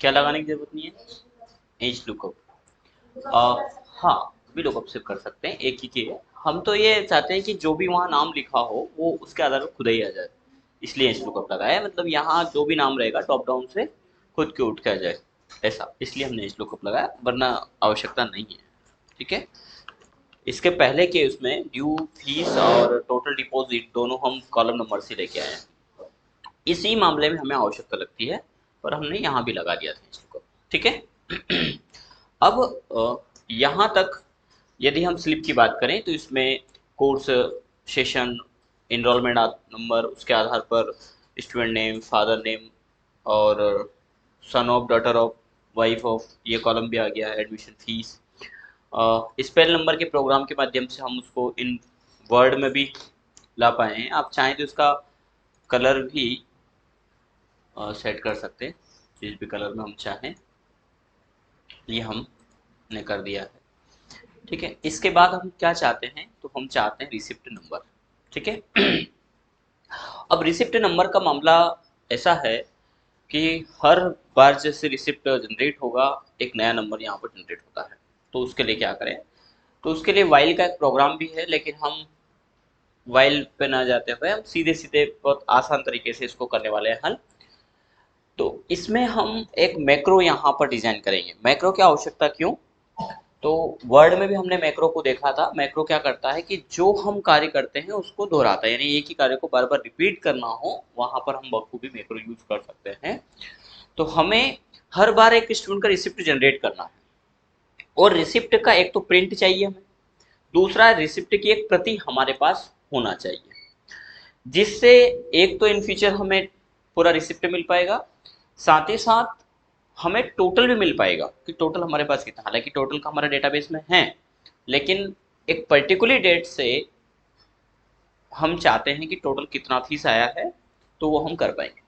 क्या लगाने की जरूरत नहीं है? एज लुकअप, हाँ, भी लुकअप से कर सकते हैं, एक ही की है। हम तो ये चाहते हैं कि जो भी वहाँ नाम लिखा हो वो उसके आधार पर खुद ही आ जाए, इसलिए एज लुकअप लगाया है। मतलब यहाँ जो भी नाम रहेगा टॉप डाउन से खुद के उठ के आ जाए, ऐसा, इसलिए हमने एज लुकअप लगाया, वरना आवश्यकता नहीं है। ठीक है। इसके पहले के उसमें ड्यू, फीस और टोटल डिपॉजिट दोनों हम कॉलम नंबर से लेके आए हैं। इसी मामले में हमें आवश्यकता लगती है, और हमने यहाँ भी लगा दिया था इसको। ठीक है। अब यहाँ तक यदि हम स्लिप की बात करें तो इसमें कोर्स, सेशन, इनरोलमेंट नंबर, उसके आधार पर स्टूडेंट नेम, फादर नेम और son of, daughter of, wife of, ये कॉलम भी आ गया है। एडमिशन फीस, स्पेल नंबर के प्रोग्राम के माध्यम से हम उसको इन वर्ड में भी ला पाए हैं। आप चाहें तो इसका कलर भी सेट कर सकते हैं, जिस भी कलर में हम चाहें, ये हमने कर दिया है। ठीक है। इसके बाद हम क्या चाहते हैं, तो हम चाहते हैं रिसिप्ट नंबर। ठीक है। अब रिसिप्ट नंबर का मामला ऐसा है कि हर बार जैसे रिसिप्ट जनरेट होगा, एक नया नंबर यहाँ पर जनरेट होता है। तो उसके लिए क्या करें, तो उसके लिए वाइल का एक प्रोग्राम भी है, लेकिन हम वाइल पे ना जाते हुए हम सीधे सीधे बहुत आसान तरीके से इसको करने वाले हैं हल। तो इसमें हम एक मैक्रो यहाँ पर डिजाइन करेंगे। मैक्रो की आवश्यकता क्यों, तो वर्ड में भी हमने मैक्रो को देखा था। मैक्रो क्या करता है कि जो हम कार्य करते हैं उसको दोहराता है, यानी एक ही कार्य को बार बार रिपीट करना हो, वहां पर हम बखूबी मैक्रो यूज कर सकते हैं। तो हमें हर बार एक स्टूडेंट का रिसिप्ट जनरेट करना है, और रिसिप्ट का एक तो प्रिंट चाहिए हमें, दूसरा रिसिप्ट की एक प्रति हमारे पास होना चाहिए, जिससे एक तो इन फ्यूचर हमें पूरा रिसिप्ट मिल पाएगा, साथ ही साथ हमें टोटल भी मिल पाएगा कि टोटल हमारे पास कितना। हालांकि टोटल का हमारा डेटाबेस में है, लेकिन एक पर्टिकुलर डेट से हम चाहते हैं कि टोटल कितना फीस आया है, तो वो हम कर पाएंगे।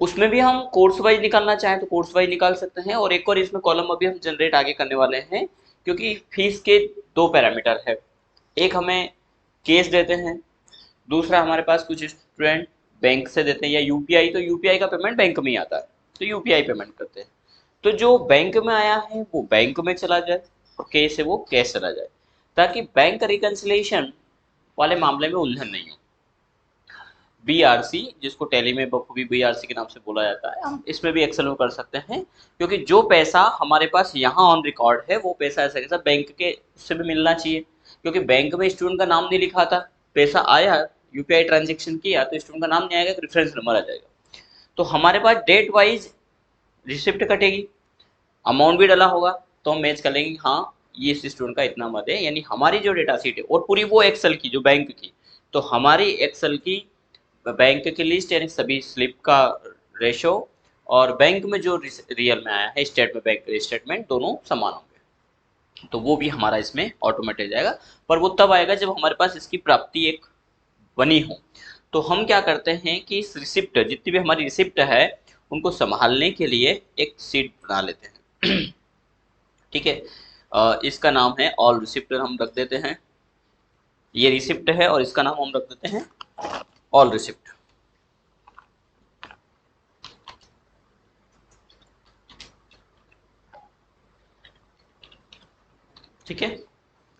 उसमें भी हम कोर्स वाइज निकालना चाहें तो कोर्स वाइज निकाल सकते हैं, और एक और इसमें कॉलम अभी हम जनरेट आगे करने वाले हैं, क्योंकि फीस के दो पैरामीटर है। एक हमें केस देते हैं, दूसरा हमारे पास कुछ स्टूडेंट बैंक से देते हैं या यूपीआई, तो यूपीआई का पेमेंट बैंक में ही आता है, तो यूपीआई पेमेंट करते हैं। तो जो बैंक में आया है वो बैंक में चला जाए, और कैश है वो कैश चला जाए, ताकि बैंक रिकन्सिलेशन वाले मामले में उलझन नहीं हो। बीआरसी, जिसको टैली में बखूबी बीआरसी के नाम से बोला जाता है, हम इसमें भी एक्सेल में कर सकते हैं, क्योंकि जो पैसा हमारे पास यहाँ ऑन रिकॉर्ड है वो पैसा ऐसा कैसा बैंक के से भी मिलना चाहिए, क्योंकि बैंक में स्टूडेंट का नाम नहीं लिखा था, पैसा आया, यूपीआई ट्रांजेक्शन किया, तो स्टूडेंट का नाम नहीं आएगा, रेफरेंस नंबर आ जाएगा। तो हमारे पास डेट वाइज रिसिप्ट कटेगी, अमाउंट भी डाला होगा, तो हम मैच कर लेंगे हाँ ये इस स्टूडेंट का इतना मत है, यानी हमारी जो डेटा शीट है और पूरी वो एक्सेल की जो बैंक की, तो हमारी एक्सेल की बैंक की लिस्ट यानी सभी स्लिप का रेशो, और बैंक में जो रियल में आया है स्टेट में बैंक स्टेटमेंट, दोनों समान होंगे। तो वो भी हमारा इसमें ऑटोमेटेड जाएगा, पर वो तब आएगा जब हमारे पास इसकी प्राप्ति एक बनी हो। तो हम क्या करते हैं कि इस रिसिप्ट, जितनी भी हमारी रिसिप्ट है, उनको संभालने के लिए एक सीट बना लेते हैं। ठीक है। इसका नाम है ऑल रिसिप्ट, हम रख देते हैं। ये रिसिप्ट है और इसका नाम हम रख देते हैं ऑल रिसिप्ट। ठीक है।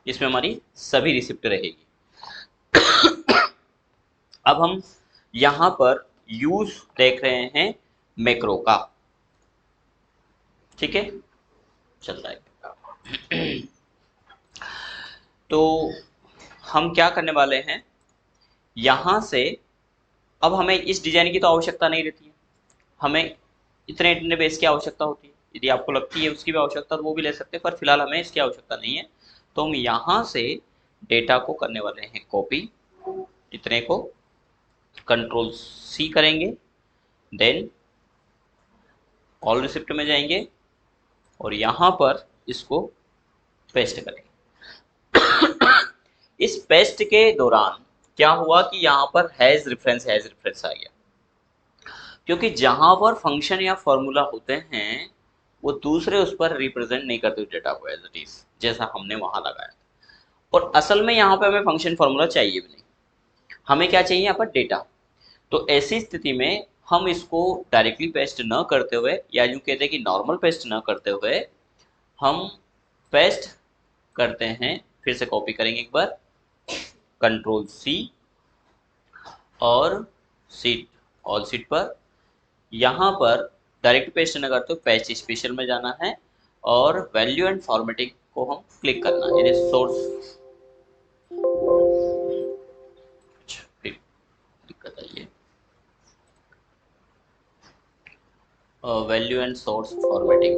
इसमें हमारी सभी रिसिप्ट रहेगी। अब हम यहां पर यूज देख रहे हैं मैक्रो का। ठीक है, चल रहा है। तो हम क्या करने वाले हैं, यहां से अब हमें इस डिजाइन की तो आवश्यकता नहीं रहती है, हमें इतने इतने बेस की आवश्यकता होती है। यदि आपको लगती है उसकी भी आवश्यकता तो वो भी ले सकते हैं, पर फिलहाल हमें इसकी आवश्यकता नहीं है। तो हम यहाँ से डेटा को करने वाले हैं कॉपी, इतने को कंट्रोल सी करेंगे, देन ऑल रिसिप्ट में जाएंगे, और यहाँ पर इसको पेस्ट करेंगे। इस पेस्ट के दौरान क्या हुआ कि यहाँ पर हैज रेफरेंस आ गया, क्योंकि जहां पर फंक्शन या फॉर्मूला होते हैं वो दूसरे उस पर रिप्रेजेंट नहीं करते डेटा को एज इट इज, जैसा हमने वहां लगाया। और असल में यहाँ पे हमें फंक्शन फॉर्मूला चाहिए भी नहीं, हमें क्या चाहिए यहाँ पर डेटा। तो ऐसी स्थिति में हम इसको डायरेक्टली पेस्ट न करते हुए, या यूं कहते हैं कि नॉर्मल पेस्ट न करते हुए, हम पेस्ट करते हैं, फिर से कॉपी करेंगे एक बार, कंट्रोल सी और सीट, ऑल सीट पर। यहाँ पर डायरेक्ट पेस्ट न करते हो, पेस्ट स्पेशल में जाना है और वैल्यू एंड फॉर्मेटिंग को हम क्लिक करना है, यानी सोर्स। दिक्कत आई है, वैल्यू एंड सोर्स फॉर्मेटिंग,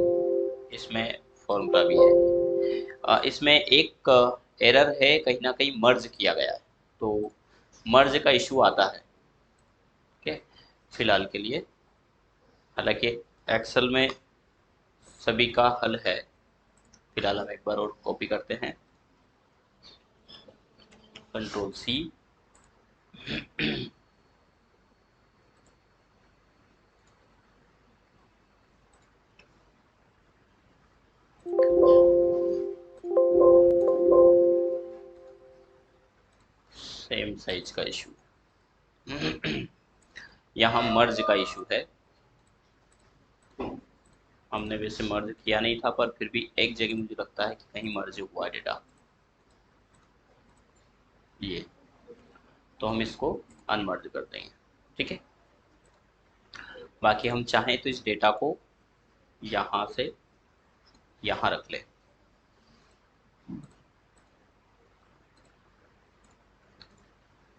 इसमें फॉर्मूला भी है। इसमें एक एरर है, कहीं ना कहीं मर्ज किया गया है, तो मर्ज का इशू आता है। ओके, फिलहाल के लिए, हालांकि एक्सेल में सभी का हल है। फिलहाल हम एक बार और कॉपी करते हैं, कंट्रोल सी, सेम साइज का इशू। यहाँ मर्ज का इशू है, हमने वैसे मर्ज किया नहीं था, पर फिर भी एक जगह मुझे लगता है कि कहीं मर्ज हुआ डेटा, ये, तो हम इसको अनमर्ज कर देंगे। ठीक है, बाकी हम चाहें तो इस डेटा को यहाँ से यहाँ रख लें।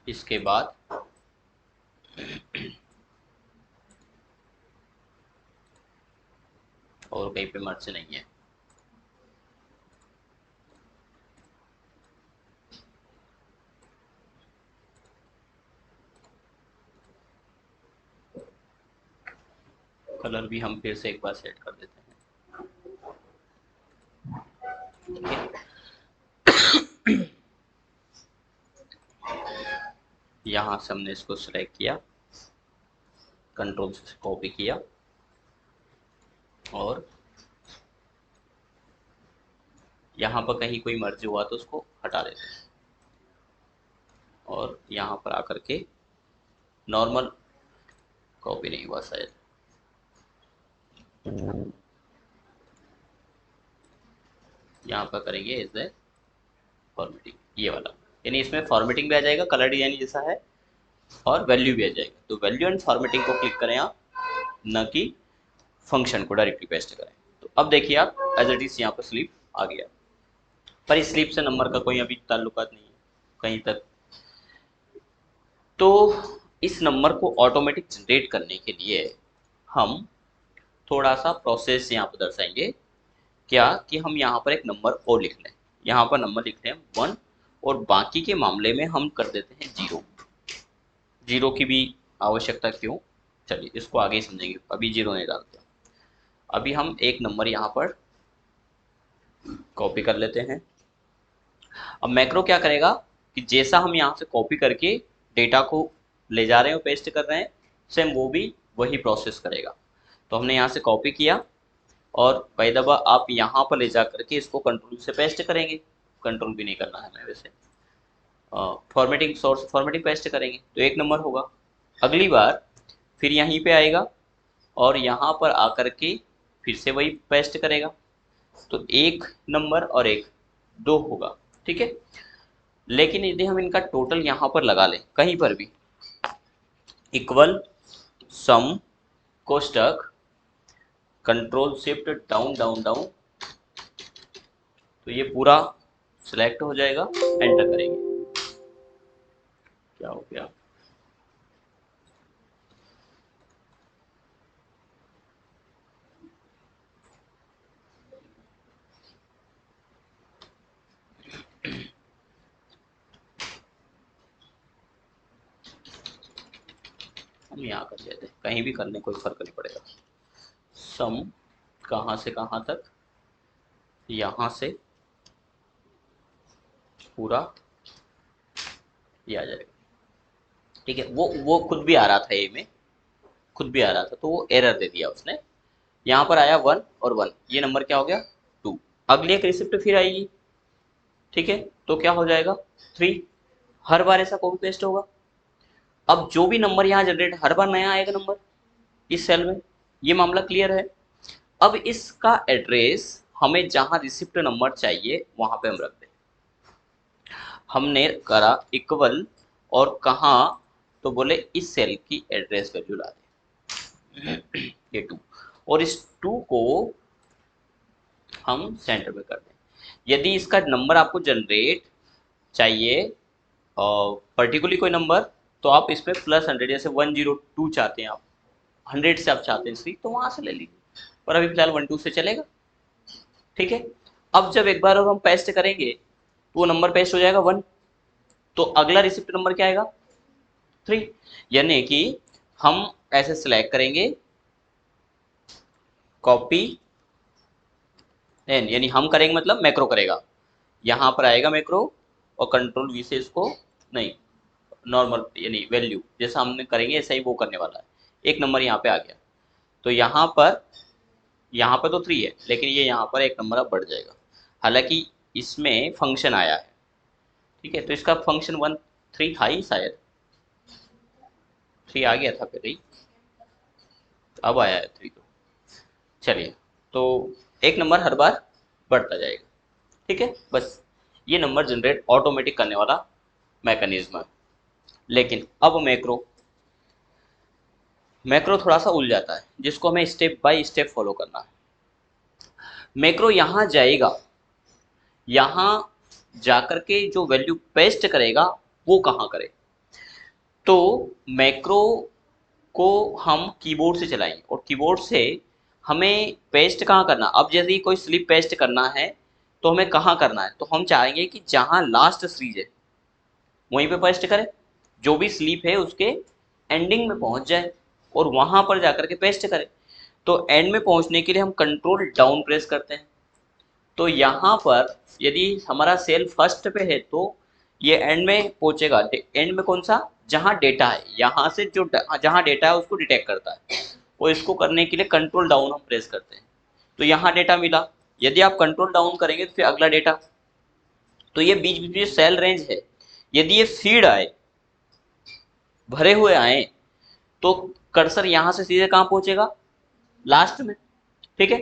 इसके बाद और कहीं पे मर्ज नहीं है, कलर भी हम फिर से एक बार सेट कर देते हैं। ठीक है, यहाँ से हमने इसको सिलेक्ट किया, कंट्रोल से कॉपी किया और यहाँ पर कहीं कोई मर्ज हुआ तो उसको हटा देते हैं, और यहाँ पर आकर के नॉर्मल, कॉपी नहीं हुआ शायद, यहाँ पर करेंगे एज ए फॉर्मेटिंग, ये वाला, यानी इसमें फॉर्मेटिंग भी आ जाएगा, कलर डिजाइन जैसा है, और वैल्यू भी आ जाएगा। तो वैल्यू एंड फॉर्मेटिंग को क्लिक करें आप, न कि फंक्शन को डायरेक्टली पेस्ट करें। तो अब देखिए आप, एज इट इज यहाँ पर स्लीप आ गया, पर इस स्लीप से नंबर का कोई अभी ताल्लुकात नहीं है कहीं तक। तो इस नंबर को ऑटोमेटिक जनरेट करने के लिए हम थोड़ा सा प्रोसेस यहाँ पर दर्शाएंगे, क्या कि हम यहाँ पर एक नंबर और लिख लें, यहाँ पर नंबर लिख रहे हैं 1, और बाकी के मामले में हम कर देते हैं 0। जीरो की भी आवश्यकता क्यों, चलिए इसको आगे ही समझेंगे, अभी जीरो नहीं डालते। अभी हम एक नंबर यहाँ पर कॉपी कर लेते हैं। अब मैक्रो क्या करेगा कि जैसा हम यहाँ से कॉपी करके डेटा को ले जा रहे हैं, पेस्ट कर रहे हैं, सेम वो भी वही प्रोसेस करेगा। तो हमने यहाँ से कॉपी किया, और बाय द वे आप यहाँ पर ले जा करके इसको कंट्रोल से पेस्ट करेंगे, कंट्रोल भी नहीं करना है हमें वैसे, फॉर्मेटिंग, सोर्स फॉर्मेटिंग पेस्ट करेंगे तो एक नंबर होगा। अगली बार फिर यहीं पे आएगा और यहाँ पर आकर के फिर से वही पेस्ट करेगा, तो एक नंबर और एक, दो होगा। ठीक है, लेकिन यदि हम इनका टोटल यहाँ पर लगा लें कहीं पर भी, इक्वल सम कोष्टक, control shift down down down, तो ये पूरा सिलेक्ट हो जाएगा, एंटर करेंगे, क्या हो गया, हम यहाँ कर लेते हैं, कहीं भी करने कोई फर्क नहीं पड़ेगा। सम कहाँ से कहाँ तक, यहाँ से पूरा ये आ जाएगा। ठीक है, वो खुद भी आ रहा था, ए में खुद भी आ रहा था, तो वो एरर दे दिया उसने। यहाँ पर आया 1 और 1, ये नंबर क्या हो गया 2। अगली एक रिसिप्ट फिर आएगी, ठीक है, तो क्या हो जाएगा 3। हर बार ऐसा कॉपी पेस्ट होगा। अब जो भी नंबर यहाँ जनरेट, हर बार नया आएगा नंबर इस सेल में। ये मामला क्लियर है। अब इसका एड्रेस हमें जहां रिसिप्ट नंबर चाहिए वहां पे हम रख दें। हमने करा इक्वल और कहा, तो बोले इस सेल की एड्रेस वैल्यू ला दें ये 2, और इस 2 को हम सेंटर में कर दें। यदि इसका नंबर आपको जनरेट चाहिए और पर्टिकुलरली कोई नंबर, तो आप इसमें +100, जैसे 102 चाहते हैं आप, 100 से आप चाहते हैं इसलिए, तो वहां से ले लीजिए, पर अभी फिलहाल 12 से चलेगा। ठीक है, अब जब एक बार और हम पेस्ट करेंगे तो वो नंबर पेस्ट हो जाएगा 1, तो अगला रिसिप्ट नंबर क्या आएगा 3। यानी कि हम ऐसे सिलेक्ट करेंगे कॉपी एन, यानी हम करेंगे मतलब मैक्रो करेगा, यहाँ पर आएगा मैक्रो और कंट्रोल वी से इसको, नहीं नॉर्मल यानी वैल्यू जैसा हमने करेंगे ऐसा ही वो करने वाला है। एक नंबर यहाँ पे आ गया, तो यहाँ पर तो 3 है, लेकिन ये यहाँ पर एक नंबर अब बढ़ जाएगा। हालांकि इसमें फंक्शन आया है, ठीक है, तो इसका फंक्शन 1 3 था ही शायद, 3 आ गया था पहले ही, अब आया है 3। तो चलिए, तो एक नंबर हर बार बढ़ता जाएगा। ठीक है, बस ये नंबर जनरेट ऑटोमेटिक करने वाला मैकेनिज्म है। लेकिन अब मैक्रो मैक्रो थोड़ा सा उलझ जाता है, जिसको हमें स्टेप बाय स्टेप फॉलो करना है। मैक्रो यहाँ जाएगा, यहाँ जाकर के जो वैल्यू पेस्ट करेगा वो कहाँ करे, तो मैक्रो को हम कीबोर्ड से चलाएंगे, और कीबोर्ड से हमें पेस्ट कहाँ करना। अब जैसे ही कोई स्लिप पेस्ट करना है तो हमें कहाँ करना है, तो हम चाहेंगे कि जहाँ लास्ट सीरीज है वहीं पे पेस्ट करें, जो भी स्लीप है उसके एंडिंग में पहुंच जाए और वहां पर जाकर के पेस्ट करें। तो एंड में पहुंचने के लिए हम कंट्रोल डाउन प्रेस करते हैं। तो यहाँ पर यदि हमारा सेल फर्स्ट पे है तो ये एंड में पहुंचेगा। एंड में कौन सा, जहाँ डेटा है, यहाँ से जो जहाँ डेटा है उसको डिटेक्ट करता है, और इसको करने के लिए कंट्रोल डाउन हम प्रेस करते हैं। तो यहाँ डेटा मिला, यदि आप कंट्रोल डाउन करेंगे तो फिर अगला डेटा। तो ये बीच बीच में सेल रेंज है, यदि ये फीड आए, भरे हुए आए, तो कर्सर यहाँ से सीधे कहाँ पहुंचेगा, लास्ट में। ठीक है,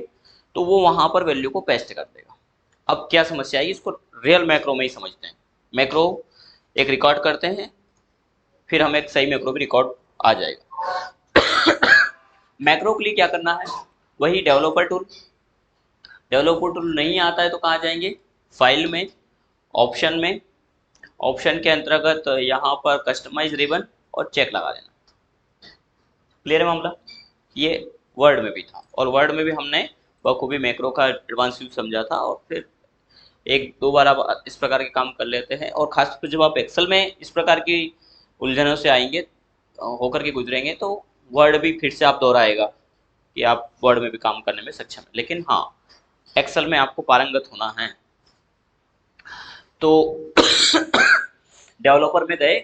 तो वो वहां पर वैल्यू को पेस्ट कर देगा। अब क्या समस्या आई, इसको रियल मैक्रो में ही समझते हैं। मैक्रो एक रिकॉर्ड करते हैं, फिर हमें एक सही मैक्रो भी रिकॉर्ड आ जाएगा। मैक्रो के लिए क्या करना है, वही डेवलपर टूल। डेवलपर टूल नहीं आता है तो कहाँ जाएंगे, फाइल में, ऑप्शन में, ऑप्शन के अंतर्गत यहाँ पर कस्टमाइज रिबन और चेक लगा देना। क्लियर है मामला। ये वर्ड में भी था, और वर्ड में भी हमने बखूबी मैक्रो का एडवांस यूज समझा था, और फिर एक दो बार आप इस प्रकार के काम कर लेते हैं। और खासकर जब आप एक्सेल में इस प्रकार की उलझनों से आएंगे, होकर के गुजरेंगे, तो वर्ड भी फिर से आप दोहराएगा कि आप वर्ड में भी काम करने में सक्षम है। लेकिन हाँ, एक्सेल में आपको पारंगत होना है। तो डेवलपर में गए,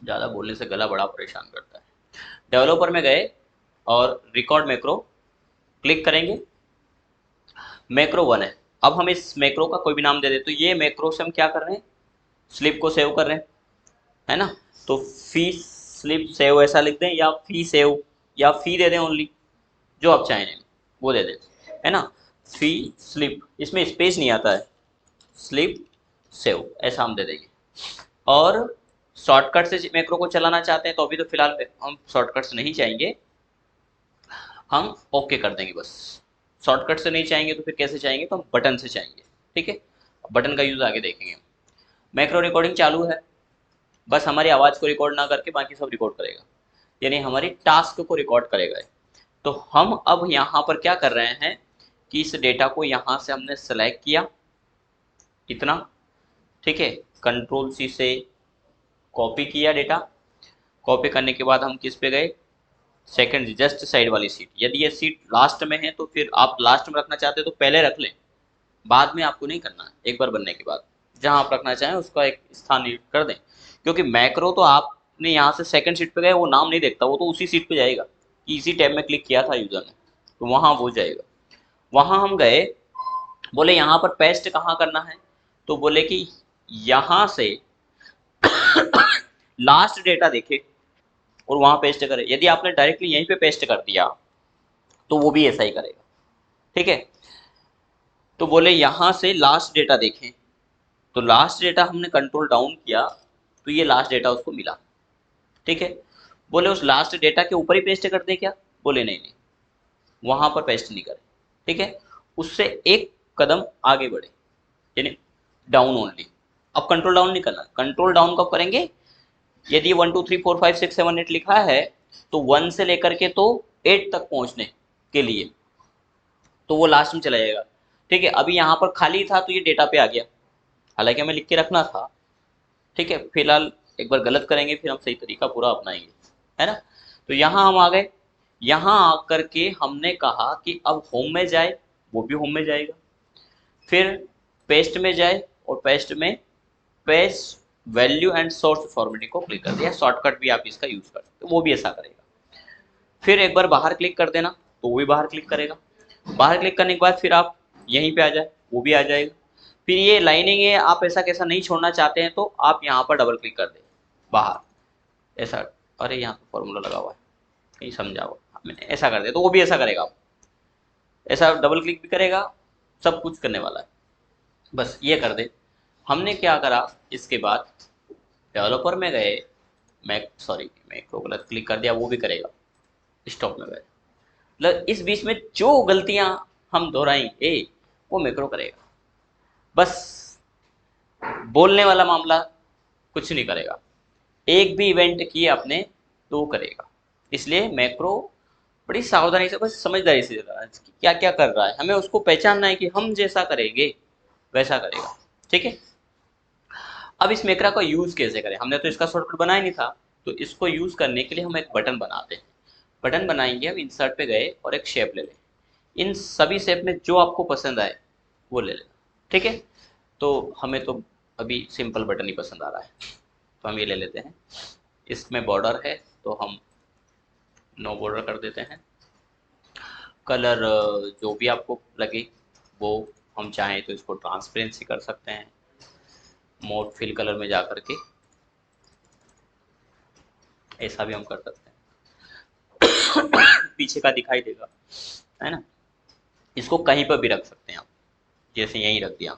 ज़्यादा बोलने से गला बड़ा परेशान करता है। डेवलपर में गए और रिकॉर्ड मैक्रो क्लिक करेंगे, मैक्रो 1 है। अब हम इस मैक्रो का कोई भी नाम दे दें, तो ये मैक्रो से हम क्या कर रहे हैं, स्लिप को सेव कर रहे हैं, है ना। तो फी स्लिप सेव ऐसा लिख दें, या फी सेव, या फी दे दें ओनली, जो आप चाहें वो दे दें, है ना। फी स्लिप, इसमें स्पेस नहीं आता है, स्लिप सेव ऐसा हम दे देंगे। और शॉर्टकट से मैक्रो को चलाना चाहते हैं तो अभी तो फिलहाल हम शॉर्टकट से नहीं चाहेंगे, हम ओके कर देंगे बस। शॉर्टकट से नहीं चाहेंगे तो फिर कैसे चाहेंगे, तो हम बटन से चाहेंगे। ठीक है, बटन का यूज आगे देखेंगे। मैक्रो रिकॉर्डिंग चालू है, बस हमारी आवाज़ को रिकॉर्ड ना करके बाकी सब रिकॉर्ड करेगा, यानी हमारी टास्क को रिकॉर्ड करेगा। तो हम अब यहाँ पर क्या कर रहे हैं कि इस डेटा को यहाँ से हमने सेलेक्ट किया, इतना, ठीक है, कंट्रोल सी से कॉपी किया डेटा। कॉपी करने के बाद हम किस पे गए, सेकंड जस्ट साइड वाली सीट। यदि ये सीट लास्ट में है तो फिर आप लास्ट में रखना चाहते हो तो पहले रख लें, बाद में आपको नहीं करना है, एक बार बनने के बाद जहां आप रखना चाहें उसका एक स्थान नियुक्त कर दें, क्योंकि मैक्रो तो आपने यहाँ से सेकंड शीट पे गए वो नाम नहीं देखता, वो तो उसी सीट पे जाएगा कि इसी टैब में क्लिक किया था यूजर ने, तो वहां वो जाएगा। वहां हम गए, बोले यहाँ पर पेस्ट कहाँ करना है, तो बोले कि यहां से लास्ट डेटा देखे और वहां पेस्ट करे। यदि आपने डायरेक्टली यहीं पे पेस्ट कर दिया तो वो भी ऐसा ही करेगा, ठीक है। तो बोले यहां से लास्ट डेटा देखें, तो लास्ट डेटा हमने कंट्रोल डाउन किया तो ये लास्ट डेटा उसको मिला, ठीक है। बोले उस लास्ट डेटा के ऊपर ही पेस्ट कर दे क्या, बोले नहीं नहीं, वहां पर पेस्ट नहीं करें, ठीक है। उससे एक कदम आगे बढ़े, यानी डाउन ओनली। अब कंट्रोल डाउन नहीं करना, कंट्रोल डाउन कब करेंगे, यदि 1 2 3 4 5 6 7 8 लिखा है तो 1 से लेकर के तो 8 तक पहुंचने के लिए तो वो लास्ट में चला जाएगा, ठीक है। अभी यहाँ पर खाली था तो ये डेटा पे आ गया, हालांकि हमें लिख के रखना था, ठीक है। फिलहाल एक बार गलत करेंगे फिर हम सही तरीका पूरा अपनाएंगे, है ना। तो यहाँ हम आ गए, यहाँ आकर के हमने कहा कि अब होम में जाए, वो भी होम में जाएगा, फिर पेस्ट में जाए और पेस्ट में paste value and source formatting को क्लिक कर दिया। शॉर्टकट भी आप इसका यूज कर सकते हो, वो भी ऐसा करेगा। फिर एक बार बाहर क्लिक कर देना तो वो भी बाहर क्लिक करेगा। बाहर क्लिक करने के बाद फिर आप यहीं पे आ जाए, वो भी आ जाएगा। फिर ये लाइनिंग है, आप ऐसा कैसा नहीं छोड़ना चाहते हैं तो आप यहाँ पर डबल क्लिक कर दें बाहर, ऐसा। अरे यहाँ पर फॉर्मूला लगा हुआ है, कहीं समझा हुआ मैंने, ऐसा कर दे तो वो भी ऐसा करेगा, ऐसा डबल क्लिक भी करेगा, सब कुछ करने वाला है। बस ये कर दे। हमने क्या करा, इसके बाद डेवलपर में गए, मैक्रो गलत क्लिक कर दिया, वो भी करेगा। स्टॉप में गए, मतलब इस बीच में जो गलतियां हम दोहराएंगे वो मैक्रो करेगा। बस बोलने वाला मामला कुछ नहीं करेगा, एक भी इवेंट किए आपने तो वो करेगा। इसलिए मैक्रो बड़ी सावधानी से, बस समझदारी से करना है कि क्या क्या कर रहा है, हमें उसको पहचानना है कि हम जैसा करेंगे वैसा करेगा, ठीक है। अब इस मैक्रो का यूज कैसे करें, हमने तो इसका शॉर्टकट बनाया नहीं था, तो इसको यूज करने के लिए हम एक बटन बनाते हैं। बटन बनाएंगे, हम इंसर्ट पे गए और एक शेप ले लें, इन सभी शेप में जो आपको पसंद आए वो ले लेना, ठीक है। तो हमें तो अभी सिंपल बटन ही पसंद आ रहा है, तो हम ये ले लेते हैं। इसमें बॉर्डर है तो हम नो बॉर्डर कर देते हैं। कलर जो भी आपको लगे वो, हम चाहें तो इसको ट्रांसपेरेंसी कर सकते हैं, मोड फिल कलर में जा करके ऐसा भी हम कर सकते हैं। पीछे का दिखाई देगा, है ना। इसको कहीं पर भी रख सकते हैं आप, जैसे यहीं रख दिया।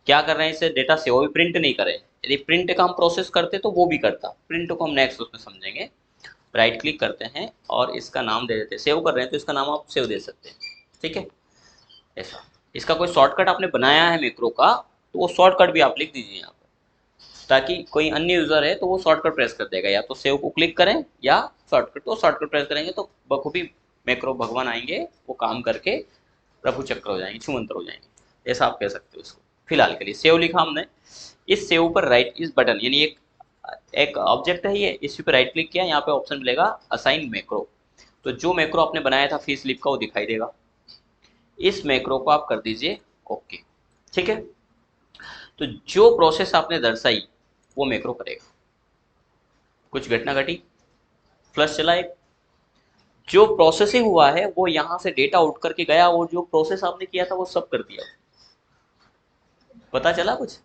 क्या कर रहे हैं, इससे डेटा सेव भी प्रिंट नहीं करें, यदि प्रिंट का हम प्रोसेस करते तो वो भी करता, प्रिंट को हम नेक्स्ट उसमें समझेंगे। राइट क्लिक करते हैं और इसका नाम दे देते हैं, सेव कर रहे हैं तो इसका नाम आप सेव दे सकते हैं, ठीक है। ऐसा, इसका कोई शॉर्टकट आपने बनाया है मैक्रो का तो वो शॉर्टकट भी आप लिख दीजिए यहाँ पर, ताकि कोई अन्य यूजर है तो वो शॉर्टकट प्रेस कर देगा, या तो सेव को क्लिक करें या शॉर्टकट, तो शॉर्टकट प्रेस करेंगे तो बखूबी मैक्रो भगवान आएंगे, वो काम करके प्रभु चक्र हो जाएंगे, छुमंतर हो जाएंगे, ऐसा आप कह सकते हो इसको। फिलहाल के लिए सेव लिखा हमने, इस सेव पर राइट, इस बटन यानी एक एक ऑब्जेक्ट है ये, इसी पे राइट क्लिक किया, यहाँ पे ऑप्शन मिलेगा असाइन मैक्रो, तो जो मैक्रो आपने बनाया था फी स्लिप का वो दिखाई देगा, इस मैक्रो को आप कर दीजिए ओके, ठीक है। तो जो प्रोसेस आपने दर्शाई वो मैक्रो करेगा। कुछ घटना घटी, फ्लश चला एक, जो प्रोसेसिंग हुआ है वो यहाँ से डेटा आउट करके गया, और जो प्रोसेस आपने किया था वो सब कर दिया। पता चला कुछ,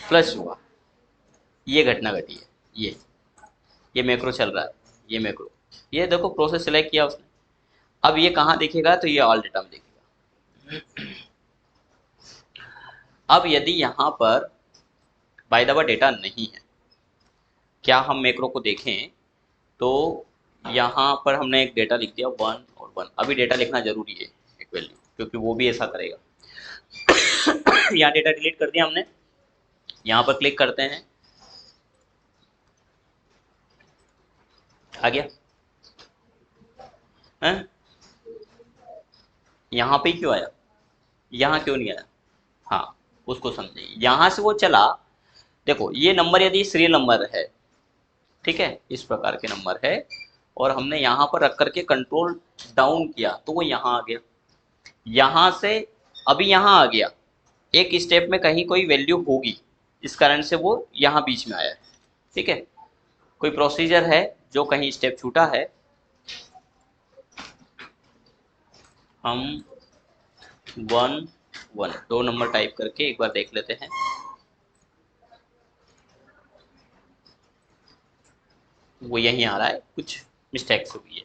फ्लश हुआ, ये घटना घटी है, ये मैक्रो चल रहा है, ये मैक्रो, ये देखो प्रोसेस सिलेक्ट किया उसने। अब ये कहाँ दिखेगा, तो ये ऑल डेटा में दिखेगा। अब यदि यहाँ पर बाय द वे डेटा नहीं है, क्या हम मैक्रो को देखें तो यहाँ पर हमने एक डेटा लिख दिया 1 और 1, अभी डेटा लिखना जरूरी है एक वैल्यू, क्योंकि वो भी ऐसा करेगा। यहाँ डेटा डिलीट कर दिया हमने, यहाँ पर क्लिक करते हैं, आ गया है? यहाँ पे क्यों आया, यहाँ क्यों नहीं आया, हाँ उसको समझिए। यहाँ से वो चला, देखो ये नंबर यदि सीरियल नंबर है, ठीक है, इस प्रकार के नंबर है, और हमने यहाँ पर रख करके कंट्रोल डाउन किया तो वो यहाँ आ गया, यहाँ से अभी यहाँ आ गया, एक स्टेप में कहीं कोई वैल्यू होगी, इस कारण से वो यहाँ बीच में आया है। ठीक है, कोई प्रोसीजर है जो कहीं स्टेप छूटा है, हम 2 नंबर टाइप करके एक बार देख लेते हैं। वो यहीं आ रहा है, कुछ मिस्टेक्स हुई है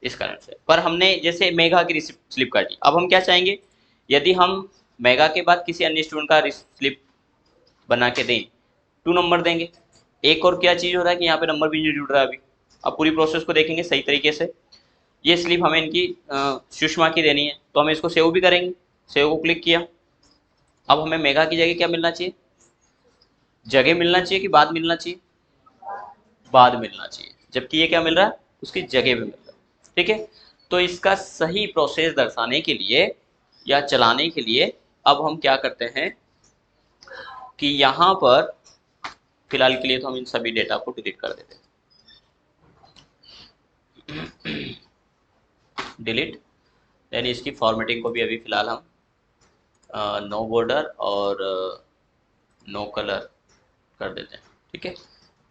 इस कारण से, पर हमने जैसे मेगा की रिसिप्ट स्लिप काटी। अब हम क्या चाहेंगे, यदि हम मेगा के बाद किसी अन्य स्टूडेंट का स्लिप बना के दें, 2 नंबर देंगे। एक और क्या चीज़ हो रहा है कि यहाँ पे नंबर भी नहीं जुड़ रहा है अभी। अब पूरी प्रोसेस को देखेंगे सही तरीके से। ये स्लिप हमें इनकी सुषमा की देनी है, तो हम इसको सेव भी करेंगे। सेव को क्लिक किया। अब हमें मेगा की जगह क्या मिलना चाहिए, जगह मिलना चाहिए कि बाद मिलना चाहिए, बाद मिलना चाहिए, जबकि ये क्या मिल रहा है, उसकी जगह भी मिल रहा है। ठीक है, तो इसका सही प्रोसेस दर्शाने के लिए या चलाने के लिए अब हम क्या करते हैं कि यहाँ पर फिलहाल के लिए तो हम इन सभी डेटा को डिलीट कर देते हैं, डिलीट। यानी इसकी फॉर्मेटिंग को भी अभी फिलहाल हम नो बॉर्डर और नो कलर कर देते हैं। ठीक है,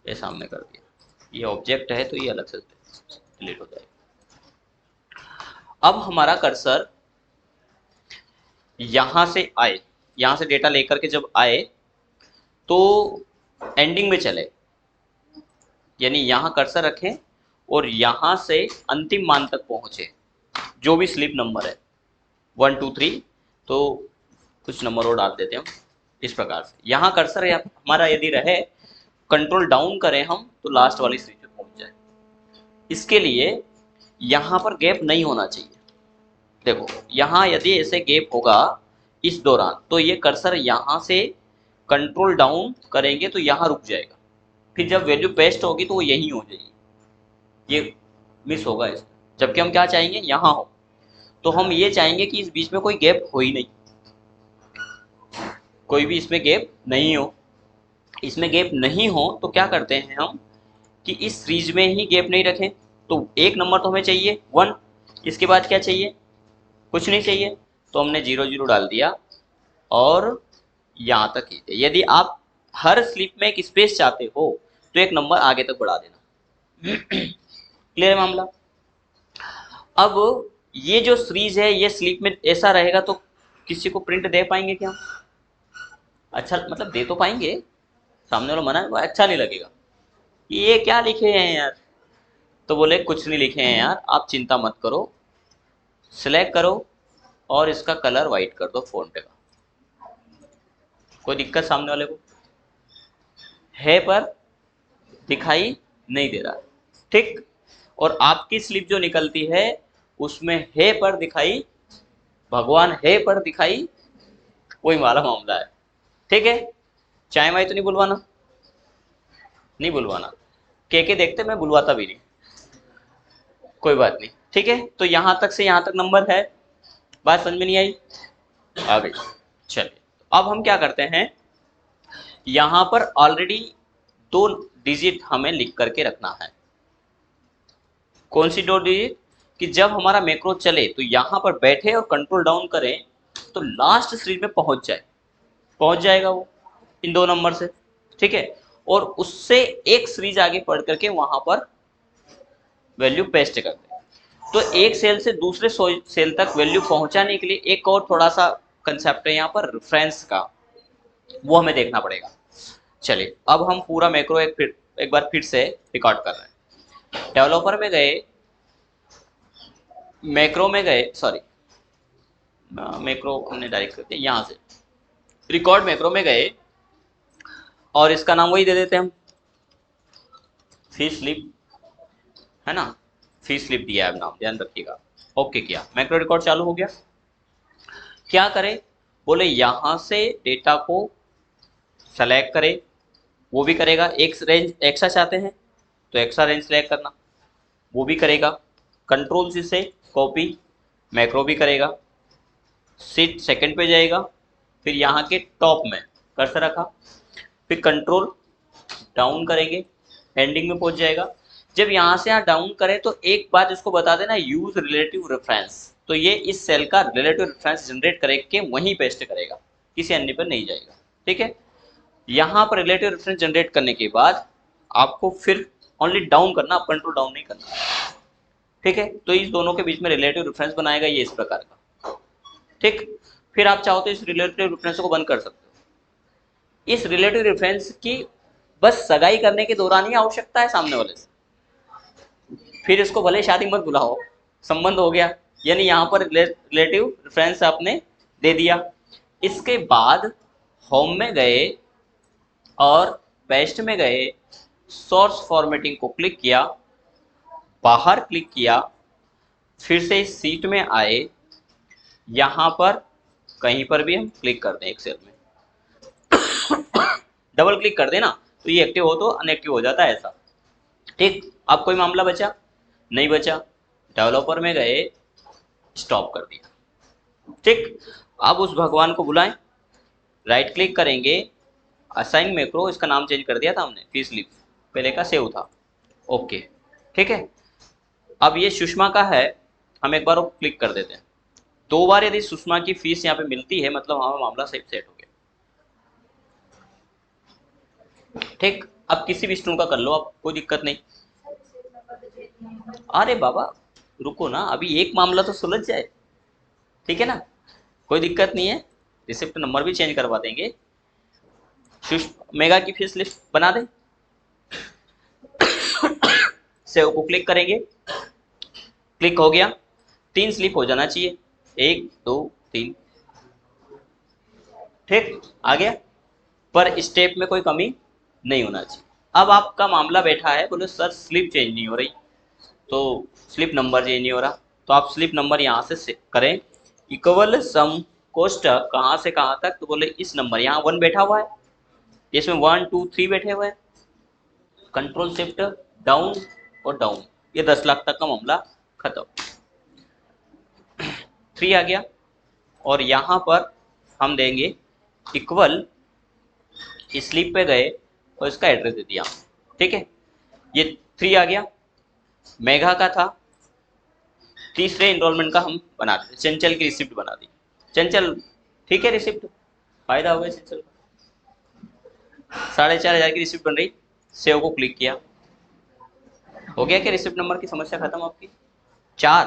ये सामने कर दिया। ये ऑब्जेक्ट है तो ये अलग से डिलीट हो जाएगा। अब हमारा कर्सर यहाँ से आए, यहाँ से डेटा लेकर के जब आए तो एंडिंग में चले, यानी यहाँ कर्सर रखें और यहाँ से अंतिम मान तक पहुँचे, जो भी स्लिप नंबर है 1 2 3, तो कुछ नंबर और डाल देते हैं हम इस प्रकार से। यहाँ कर्सर हमारा यदि रहे, कंट्रोल डाउन करें हम तो लास्ट वाली स्टेज पे पहुँच जाए। इसके लिए यहाँ पर गैप नहीं होना चाहिए। देखो यहाँ यदि ऐसे गैप होगा इस दौरान, तो ये कर्सर यहाँ से कंट्रोल डाउन करेंगे तो यहाँ रुक जाएगा, फिर जब वैल्यू पेस्ट होगी तो वो यहीं हो जाएगी, ये मिस होगा इसमें। जबकि हम क्या चाहेंगे, यहाँ हो। तो हम ये चाहेंगे कि इस बीच में कोई गैप हो ही नहीं, कोई भी इसमें गैप नहीं हो। इसमें गैप नहीं हो तो क्या करते हैं हम कि इस सीरीज में ही गैप नहीं रखें। तो एक नंबर तो हमें चाहिए 1, इसके बाद क्या चाहिए, कुछ नहीं चाहिए, तो हमने 0 0 डाल दिया और यहाँ तक ही थे। यदि आप हर स्लिप में एक स्पेस चाहते हो तो एक नंबर आगे तक बढ़ा देना। क्लियर है मामला। अब ये जो सीरीज है ये स्लिप में ऐसा रहेगा तो किसी को प्रिंट दे पाएंगे क्या, अच्छा मतलब दे तो पाएंगे, सामने वाला मना है, अच्छा नहीं लगेगा, ये क्या लिखे हैं यार। तो बोले कुछ नहीं लिखे हैं यार, आप चिंता मत करो, सिलेक्ट करो और इसका कलर वाइट कर दो फोन पे का। कोई दिक्कत सामने वाले को है, पर दिखाई नहीं दे रहा। ठीक, और आपकी स्लिप जो निकलती है उसमें है पर दिखाई, भगवान है पर दिखाई, वही वाला मामला है। ठीक है, चाय वाय तो नहीं बुलवाना, नहीं बुलवाना, के देखते मैं बुलवाता भी नहीं, कोई बात नहीं। ठीक है, तो यहां तक से यहां तक नंबर है, बात समझ में नहीं आई, आ गई। चलिए अब हम क्या करते हैं, यहां पर ऑलरेडी 2 डिजिट हमें लिख करके रखना है। कौन सी 2 डिजिट, कि जब हमारा मैक्रो चले तो यहां पर बैठे और कंट्रोल डाउन करें तो लास्ट सीरीज में पहुंच जाए, पहुंच जाएगा वो इन 2 नंबर से। ठीक है, और उससे एक सीरीज आगे पढ़ करके वहां पर वैल्यू पेस्ट कर दें। तो एक सेल से दूसरे सेल तक वैल्यू पहुंचाने के लिए एक और थोड़ा सा कंसेप्ट है यहाँ पर रेफरेंस का, वो हमें देखना पड़ेगा। चलिए अब हम पूरा मैक्रो एक बार फिर से रिकॉर्ड कर रहे हैं। डेवलपर में गए, मैक्रो में गए, सॉरी मैक्रो हमने डायरेक्ट कर दिया, यहाँ से रिकॉर्ड मैक्रो में गए और इसका नाम वही दे देते हैं हम, फिश स्लिप, है ना, फिश स्लिप दिया है नाम, ध्यान रखिएगा। ओके किया, मैक्रो रिकॉर्ड चालू हो गया। क्या करें, बोले यहां से डेटा को सेलेक्ट करे, वो भी करेगा। एक रेंज एक्स्ट्रा चाहते हैं तो एक्स्ट्रा रेंज सेलेक्ट करना, वो भी करेगा। कंट्रोल सी से कॉपी, मैक्रो भी करेगा। सीट सेकंड पे जाएगा, फिर यहाँ के टॉप में कर्सर रखा, फिर कंट्रोल डाउन करेंगे, एंडिंग में पहुंच जाएगा। जब यहाँ से यहाँ डाउन करें तो एक बात इसको बता देना, यूज रिलेटिव रेफरेंस, तो ये इस सेल का रिलेटिव रेफरेंस जनरेट करके वहीं पेस्ट करेगा। किसी अन्य पर नहीं जाएगा। ठीक है, यहाँ पर रिलेटिव रेफरेंस जनरेट करने के बाद आपको फिर ओनली डाउन करना, अप कंट्रोल डाउन नहीं करना। ठीक है, तो इस दोनों के बीच में रिलेटिव रेफरेंस बनाएगा ये इस प्रकार का। ठीक, फिर आप चाहो तो इस रिलेटिव रेफरेंस को बंद कर सकते हो। इस रिलेटिव रेफरेंस की बस सगाई करने के दौरान ही आवश्यकता है सामने वाले से, फिर इसको भले शादी मत बुलाओ, संबंध हो गया, यानी यहाँ पर रिलेटिव रेफरेंस आपने दे दिया। इसके बाद होम में गए और पेस्ट में गए, सोर्स फॉर्मेटिंग को क्लिक किया, बाहर क्लिक किया, फिर से इस सीट में आए, यहाँ पर कहीं पर भी हम क्लिक कर दें, एक्सेल में डबल क्लिक कर देना तो ये एक्टिव हो तो अनएक्टिव हो जाता है ऐसा। ठीक, अब कोई मामला बचा नहीं बचा, डेवलपर में गए, स्टॉप कर दिया। ठीक, अब उस भगवान को बुलाएं, राइट क्लिक करेंगे, असाइन मैक्रो, इसका नाम चेंज कर दिया था हमने, फी स्लिप पहले का सेव था, ओके। ठीक है, अब ये सुषमा का है, हम एक बार क्लिक कर देते हैं। 2 बार यदि सुषमा की फीस यहाँ पे मिलती है मतलब हमारा मामला सही सेट हो गया। ठीक, अब किसी भी स्टूडेंट का कर लो आप, कोई दिक्कत नहीं। अरे बाबा रुको ना, अभी एक मामला तो सुलझ जाए, ठीक है ना, कोई दिक्कत नहीं है, रिसिप्ट नंबर भी चेंज करवा देंगे। मेगा की फीस लिस्ट बना दें, सेव को क्लिक करेंगे, क्लिक हो गया, 3 स्लिप हो जाना चाहिए, 1 2 3। ठीक, आ गया, पर स्टेप में कोई कमी नहीं होना चाहिए। अब आपका मामला बैठा है, बोले सर स्लिप चेंज नहीं हो रही, तो स्लिप नंबर चेंज नहीं हो रहा, तो आप स्लिप नंबर यहाँ से करें, इक्वल सम कोष्टक कहाँ से कहाँ तक, तो बोले इस नंबर, यहाँ 1 बैठा हुआ है, इसमें 1 2 3 बैठे हुए हैं, कंट्रोल शिफ्ट डाउन और डाउन, ये 10 लाख तक का मामला खत्म। 3 आ गया, और यहाँ पर हम देंगे इक्वल, स्लिप पे गए और इसका एड्रेस दे दिया। ठीक है, ये 3 आ गया, मेघा का था, तीसरे इनरोलमेंट का हम बना देते, चंचल की रिसिप्ट बना दी, चंचल ठीक है, रिसिप्ट फायदा हो गया चंचल का, 4,500 की रिसिप्ट बन रही, सेव को क्लिक किया, हो गया क्या, रिसिप्ट नंबर की समस्या खत्म आपकी। 4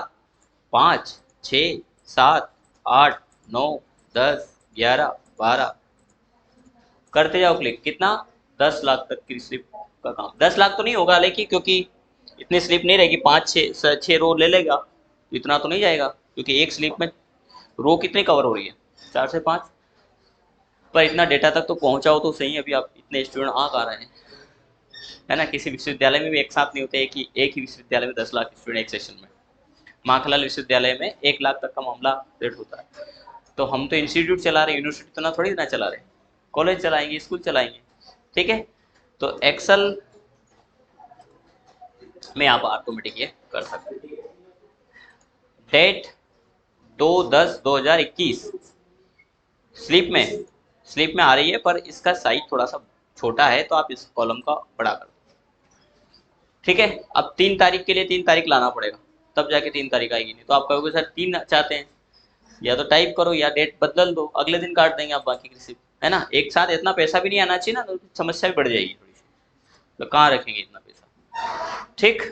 5 6 7 8 9 10 11 12 करते जाओ क्लिक, कितना 10 लाख तक की स्लिप का काम। 10 लाख तो नहीं होगा लेकिन, क्योंकि इतनी स्लिप नहीं रहेगी, 5 6 रो ले लेगा, इतना तो नहीं जाएगा, क्योंकि एक स्लिप में रो कितनी कवर हो रही है, 4 से 5, पर इतना डेटा तक तो पहुंचाओ तो सही। अभी आप इतने स्टूडेंट आ रहे हैं, है ना, किसी विश्वविद्यालय में भी एक साथ नहीं होते, एक ही विश्वविद्यालय में 10 लाख स्टूडेंट एक सेशन में, माखनलाल विश्वविद्यालय में 1 लाख तक का मामला रेट होता है। तो हम तो इंस्टीट्यूट चला रहे हैं, यूनिवर्सिटी तो ना थोड़ी ना चला रहे, कॉलेज चलाएंगे, स्कूल चलाएंगे। ठीक है, तो एक्सेल में आप ऑटोमेटिक ये कर सकते हैं। डेट 2/10/2021 स्लिप में आ रही है, पर इसका साइज थोड़ा सा छोटा है, तो आप इस कॉलम का बड़ा कर दो। ठीक है, अब 3 तारीख के लिए 3 तारीख लाना पड़ेगा, तब जाके 3 तारीख आएगी, नहीं तो आप कहोगे सर 3 चाहते हैं, या तो टाइप करो या डेट बदल दो, अगले दिन काट देंगे आप बाकी की रिसिप्ट, है ना। एक साथ इतना पैसा भी नहीं आना चाहिए ना, तो समस्या भी बढ़ जाएगी थोड़ी सी, तो कहाँ रखेंगे इतना पैसा। ठीक।